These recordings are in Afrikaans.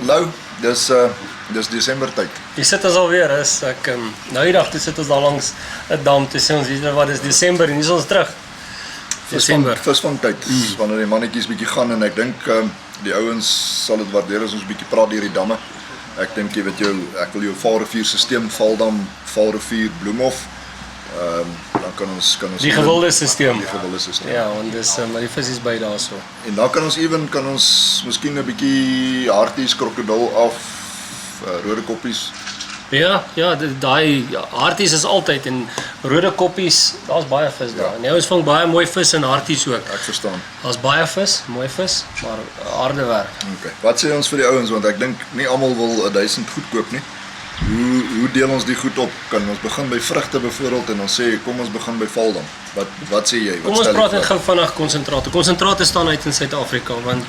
Lou, dis Desember tyd. Hier sit ons alweer, nou die dag toe sit ons daar langs 'n dam, toe sê ons, weet jy wat, dis Desember en hier is ons terug. Visvangtyd, wanneer die mannetjies bietjie gaan en ek dink die ouens sal dit waardeer as ons bietjie praat deur die damme. Ek dink jy weet ek wil jou Vaalrivier stelsel, Vaaldam, Vaalrivier, Bloemhof. Dan kan ons die gewilde stelsel. Die gewilde stelsel. Ja, want dis maar die vis is by daarso. En dan kan ons miskien 'n bietjie harties, krokodil af, rode koppies. Ja, daai harties is altyd en rode koppies, daar's baie vis daar. En ons vang baie mooi vis en harties ook. Ek verstaan. Daar's baie vis, mooi vis, maar harde werk. Okay. Wat sê ons vir die ouens, want ek dink nie almal wil 1000 goed koop nie. Hoe deel ons die goed op? Kan ons begin by vrugte byvoorbeeld en ons sê kom ons begin by Vaaldam. Wat sê jy? Kom ons praat net gou vinnig konsentrate. Konsentrate staan uit in Suid-Afrika want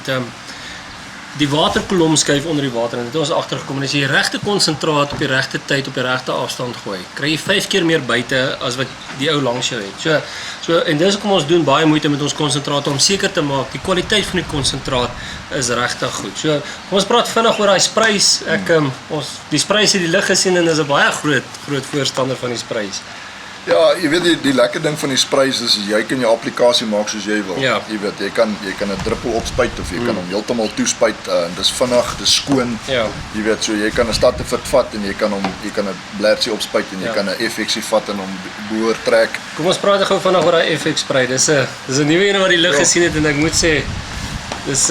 die waterkolom skuif onder die water en dit het ons agtergekom en as jy die regte konsentraat op die regte tyd op die regte afstand gooi, kry jy 5 keer meer buite as wat die ou langs jou het. So en dis hoekom ons doen baie moeite met ons konsentrate om seker te maak die kwaliteit van die konsentraat is regtig goed. So kom ons praat vinnig oor daai spruis. Die spruis het die lig gesien en is 'n baie groot voorstander van die spruis. Ja, jy weet die lekker ding van die spruis is jy kan jou applikasie maak soos jy wil. Ja. Jy weet jy kan 'n druppel opspuit of jy kan hom heeltemal toespuit en dis vinnig, dis skoon. Ja. Jy weet so jy kan 'n statefit vat en jy kan 'n blertjie opspuit en jy kan 'n FX vat en hom boor trek. Kom ons praat gou vinnig oor daai FX spray. Dis 'n nuwe een wat die lig gesien het en ek moet sê dis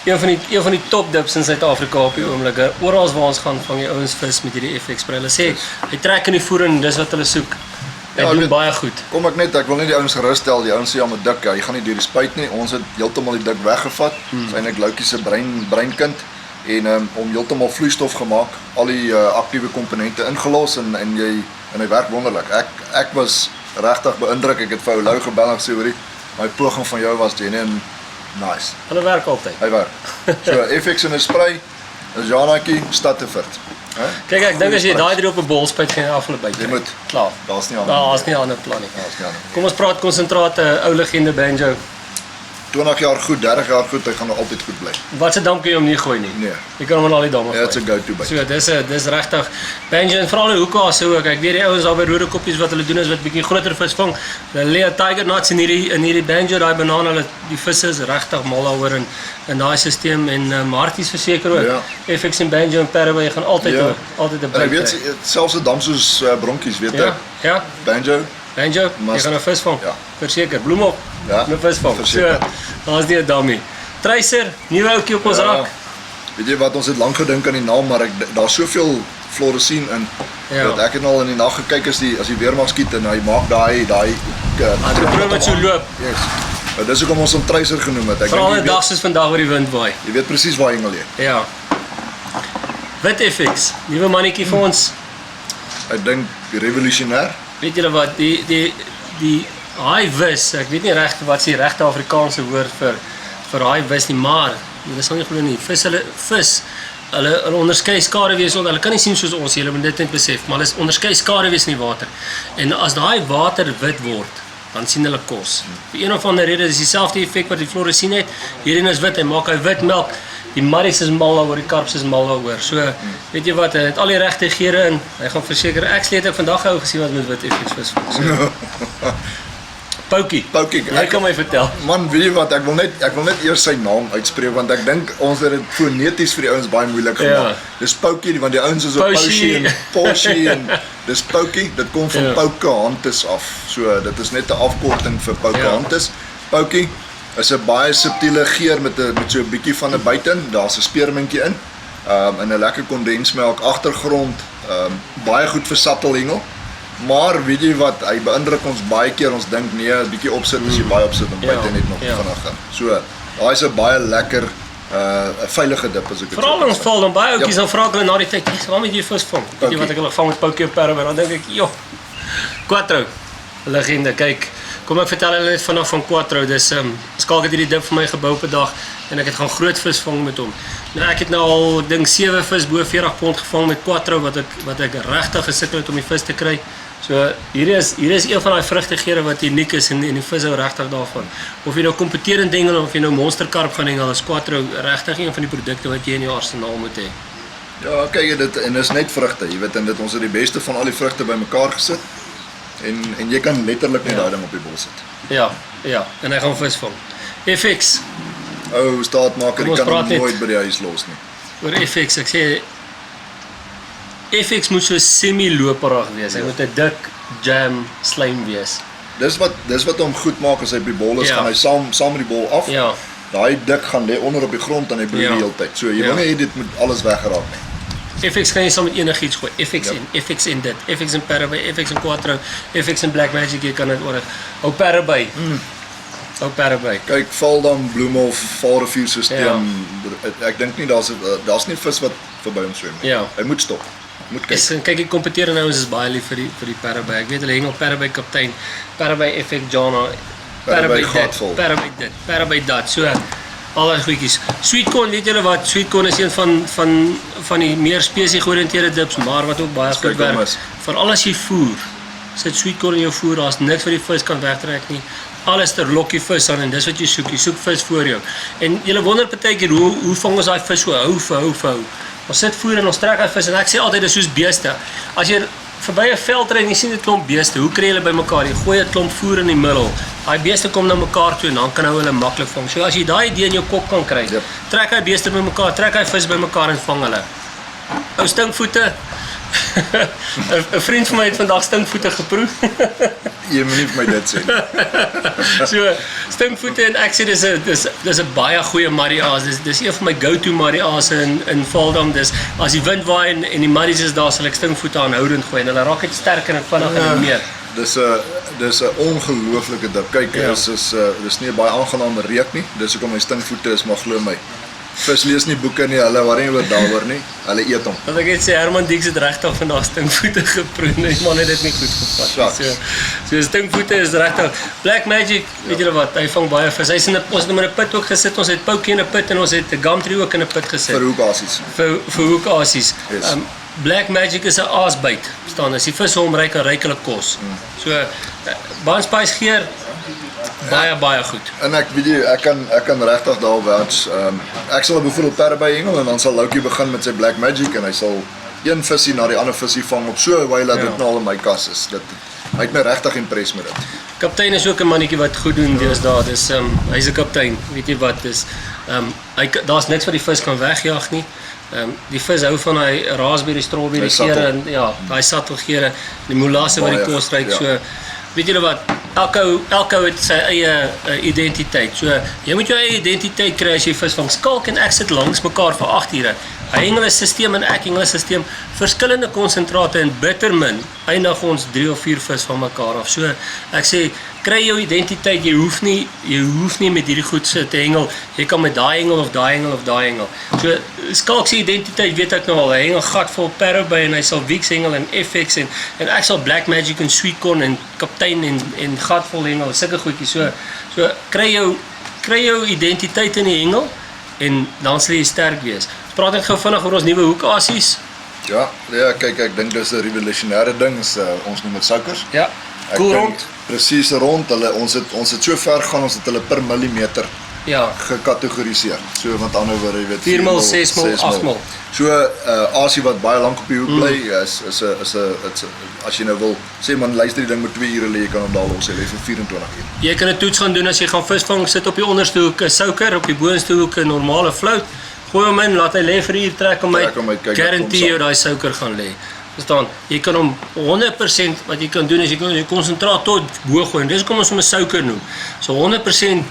een van die top dips in Suid-Afrika op die oomblik. Oral waar ons gaan vang die ouens vis met hierdie FX spray. Hulle sê hy trek in die voer en dis wat hulle soek. Hy doen baie goed. Ek wil net die ouens gerus stel, die ouens sê ja met dik, jy gaan nie deur die spuit nie. Ons het heeltemal die dik weggevat. Dis eintlik Loukie se breinkind en om heeltemal vloeistof gemaak, al die aktiewe komponente ingelos en hy werk wonderlik. Ek was regtig beïndruk. Ek het vir ou Lou gebel en gesê hoorie, my poging van jou was genuine nice. Hulle werk altyd. Hy werk. So FX in 'n spray, 'n Janatjie, Stateford. Kyk, ek dink as jy daai drie op 'n bol spuit gaan jy afloop by. Jy moet klaar. Daar's nie 'n ander plan nie. Kom ons praat konsentrate, ou legende banjo. 20 jaar goed, 30 jaar goed, hy gaan nog altyd goed bly. Wat se dam kan jy hom nie gooi nie? Nee. Jy kan hom in al die damme gooi. Ja, it's a go-to by. So dis regtig banjo en veral die hoeka so ook. Ek weet die ouens daar by rode koppies wat hulle doen is wat bietjie groter vis vang. Hulle lê tiger knots in hierdie banjo, daai banaan, hulle die visse is regtig mal daaroor in daai stelsel en harties verseker ook. Ja. FX en banjo en parrot, jy gaan altyd 'n break. Ek weet selfs 'n dam soos bronkies, weet ek. Ja. Banjo, jy gaan 'n vis vang. Ja. Verseker, Bloemhof. Ja. 'n vis vang. So, daar's nie 'n dammie. Tracer, nuwe ouetjie op ons rak. Weet jy wat, ons het lank gedink aan die naam, maar daar's soveel fluoresien in dat ek het al in die nag gekyk as die weermag skiet en hy maak daai probeer wat so loop. Yes. Maar dis hoekom ons hom Tracer genoem het. Veral 'n dag soos vandag waar die wind waai. Jy weet presies waar hy gaan lê. Ja. Wit FX, nuwe mannetjie vir ons. Ek dink revolusionêr. Weet julle wat die haai vis, ek weet nie reg wat is die regte Afrikaanse woord vir haai vis nie, maar julle sal nie glo nie, hulle onderskei skaduwees, hulle kan nie sien soos ons, julle moet dit net besef, maar hulle onderskei skaduwees in die water. En as daai water wit word, dan sien hulle kos. Vir een of ander rede is dieselfde effek wat die fluoresien het. Hierdie is wit, hy maak hy wit melk. Die marries is mal daaroor, die karps is mal daaroor. So, weet jy wat, hy het al die regte geure in. Hy gaan verseker, ek vandag gou gesien wat met wit FX vis vang. So. Poukie, jy kan my vertel. Man, weet jy wat, ek wil net eers sy naam uitspreek want ek dink ons het dit foneties vir die ouens baie moeilik gemaak. Ja. Dis Poukie, want die ouens is op Poukie en Porsche en dis Poukie, dit kom van Pocahontas af. So dit is net 'n afkorting vir Pocahontas. Poukie is 'n baie subtiele geur met so 'n bietjie van 'n buiten. Daar's 'n speermintjie in. En 'n lekker kondensmelk agtergrond. Baie goed vir sattelhengel. Maar weet jy wat, hy beïndruk ons baie keer, ons dink nee, 'n bietjie opsit as jy baie opsit en buite net nog vinniger. So, daai is 'n baie lekker 'n veilige dip as ek dit sê. Veral ons val dan baie ouetjies dan vra hulle na die tyd, "Waar moet jy vis vang?" Weet jy wat ek hulle vang met Poukie op parrot, dan dink ek, "Joh. Quattro. Legende, kyk. Kom ek vertel hulle net vanaf van Quattro. Dis Skalk het hierdie dip vir my gebou op 'n dag en ek het gaan groot vis vang met hom. Nou ek het nou al ek dink 7 vis bo 40 pond gevang met Quattro wat ek regtig gesukkel het om die vis te kry. So hier is een van daai vrugtegere wat uniek is en die vis hou regtig daarvan. Of jy nou kompeterend hengel of jy nou monsterkarp gaan hengel, is Quattro regtig een van die produkte wat jy in jou arsenaal moet hê. Ja, kyk dit en dis net vrugte, jy weet, en dit ons het die beste van al die vrugte bymekaar gesit. En jy kan letterlik net daai ding op die bos sit. Ja, en hy gaan vis vang. FX. Ou staatmaker, Kom jy ons kan hom praat net. nooit by die huis los nie. Oor FX, ek sê FX moet so semi-loperig wees. Hy moet 'n dik jam slijm wees. Dis wat hom goed maak as hy op die bol is, Ja. gaan hy saam met die bol af. Ja. Daai dik gaan lê onder op die grond en hy bloei Ja. die hele tyd. So jy wil nie hê dit moet alles weggeraak nie. FX kan jy saam met enigiets gooi. FX en dit, FX en Parabay, FX en Quattro, FX en Black Magic, jy kan dit oor. Ou Parabay. Ou Parabay. Kyk, Valdam, Bloemhof, Vaalriviersisteem. Ek dink nie daar's nie vis wat verby hom swem nie. Ja. Hy moet stop. Moet kyk. Kyk, die kompeterende ouens is baie lief vir die Parabay. Ek weet hulle hengel Parabay kaptein, Parabay FX Jana, Parabay dit, gatvol. Parabay dit, Parabay dat. So al daai goedjies. Sweetcorn, weet julle wat? Sweetcorn is een van die meer spesie georiënteerde dips, maar wat ook baie goed werk. Veral as jy voer. Sit sweetcorn in jou voer, daar's niks wat die vis kan wegtrek nie. Alles ter lokkie vis aan en dis wat jy soek. Jy soek vis voor jou. En jy wonder partykeer hoe vang ons daai vis so hou. Ons sit voer en ons trek daai vis en ek sê altyd dis soos beeste. As jy verby 'n veld ry en jy sien 'n klomp beeste, hoe kry jy hulle bymekaar? Jy gooi 'n klomp voer in die middel. Daai beeste kom na mekaar toe en dan kan hulle maklik vang. So as jy daai idee in jou kop kan kry, trek hy beeste bymekaar, trek hy vis bymekaar en vang hulle. Ou stinkvoete. 'n vriend van my het vandag stinkvoete geproe. Jy moet nie vir my dit sê nie. So stinkvoete en ek sê dis 'n baie goeie mariaas. Dis een van my go-to mariaas in Valdam. Dis as die wind waai en die marries is daar, sal ek stinkvoete aanhoudend gooi en hulle raak net sterker en vinniger en meer. Dis 'n ongelooflike dip. Kyk, dis nie 'n baie aangename reuk nie. Dis hoekom my stinkvoete is, maar glo my. Vis lees nie boeke nie, hulle worry nie oor daaroor nie. Hulle eet hom. Want ek het sê Herman Dix het regtig vandag stinkvoete geproe. Nee, man het dit nie goed gevat. So stinkvoete is regtig. Black Magic, weet julle wat? Hy vang baie vis. Ons het hom in 'n put ook gesit. Ons het Poukie in 'n put en ons het 'n gumtree ook in 'n put gesit. Vir hoekasies. Vir hoekasies. Yes. Black Magic is 'n aasbyt. Verstaan? As die vis hom ry kan ryklik kos. So Baanspice geer baie goed. En ek weet jy, ek kan regtig daar wens. Ek sal byvoorbeeld Parabay hengel en dan sal Loukie begin met sy Black Magic en hy sal een visie na die ander visie vang op so 'n wyl dat dit nou al in my kas is. Hy het my regtig impress met dit. Kaptein is ook 'n mannetjie wat goed doen deesdae. Dis hy's 'n kaptein. Weet jy wat? Dis daar's niks wat die vis kan wegjag nie. Die vis hou van hy raspberry, strawberry geure en daai sattelgeure, die molasse wat die kos ryk. So weet julle wat? Elke ou het sy eie identiteit. So jy moet jou eie identiteit kry as jy vis vang. Skalk en ek sit langs mekaar vir 8 ure. Hy hengel 'n stelsel en ek hengel 'n stelsel, verskillende konsentrate en bitter min eindig ons 3 of 4 vis van mekaar af. So ek sê kry jou identiteit. Jy hoef nie met hierdie goed te hengel. Jy kan met daai hengel of daai hengel of daai hengel. So Skalk se identiteit weet ek nou al. Hy hengel gatvol Parabay en hy sal Wix hengel en FX en ek sal Black Magic en Sweetcorn en kaptein en gatvol hengel. Sulke goedjies. So kry jou identiteit in die hengel en dan sal jy sterk wees. Ons praat net gou vinnig oor ons nuwe hoekasies. Ja, kyk, ek dink dis 'n revolusionêre ding, ons noem dit soukers. Ja. Cool rond. Presies rond. Ons het so ver gaan, ons het hulle per millimeter gekategoriseer. So met ander woorde, jy weet 4 mil, 6 mil, 8 mil. So asie wat baie lank op die hoek bly is as jy nou wil sê man luister die ding met 2 ure lê, jy kan hom daar los, hy lê vir 24 ure. Jy kan 'n toets gaan doen as jy gaan visvang, sit op die onderste hoek 'n souker, op die boonste hoek 'n normale float. Gooi hom in, laat hy lê vir 'n uur, trek hom uit. Guarantee jou daai souker gaan lê. Verstaan? Jy kan hom 100% wat jy kan doen is jy kan jou konsentraat tot bo gooi. Dis kom ons hom 'n souker noem. So 100%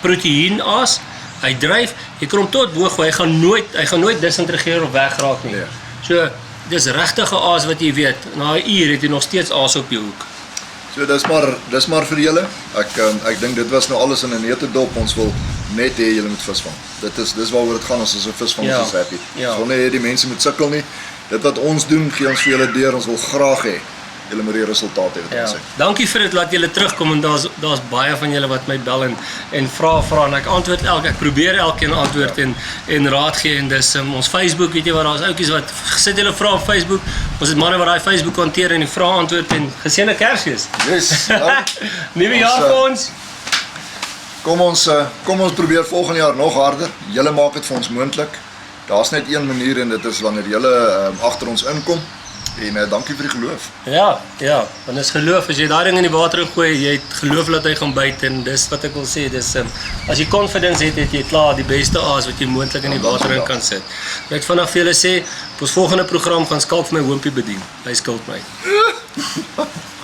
proteïen aas. Hy dryf, jy kan hom tot bo gooi. Hy gaan nooit disintegreer of wegraak nie. So dis regtig 'n aas wat jy weet. Na 'n uur het jy nog steeds aas op jou hoek. So dis maar vir julle. Ek dink dit was nou alles in 'n neutedop. Ons wil net hê julle moet visvang. Dis waaroor dit gaan as ons 'n visvang is happy. Ons wil nie hê die mense moet sukkel nie. Dit wat ons doen, gee ons vir julle deur. Ons wil graag hê julle moet die resultaat hê wat Ja. ons sê. Dankie vir dit laat julle terugkom en daar's baie van julle wat my bel en vra en ek antwoord ek probeer elkeen antwoord en raad gee en dis ons Facebook, weet jy wat, daar's ouetjies wat sit julle vra op Facebook. Ons het manne wat daai Facebook hanteer en die vra antwoord en geseënde Kersfees. Yes. Nou, Nuwe jaar vir ons. kom ons probeer volgende jaar nog harder. Julle maak dit vir ons moontlik. Daar's net een manier en dit is wanneer julle agter ons inkom. En dankie vir die geloof. Ja, want dis geloof. As jy daai ding in die water gooi, jy het geloof dat hy gaan byt en dis wat ek wil sê, dis as jy confidence het jy klaar die beste aas wat jy moontlik in die water in kan sit. Ek vandag vir julle sê, op ons volgende program gaan Skalk my hoompie bedien. Hy skuld my.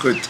Goed.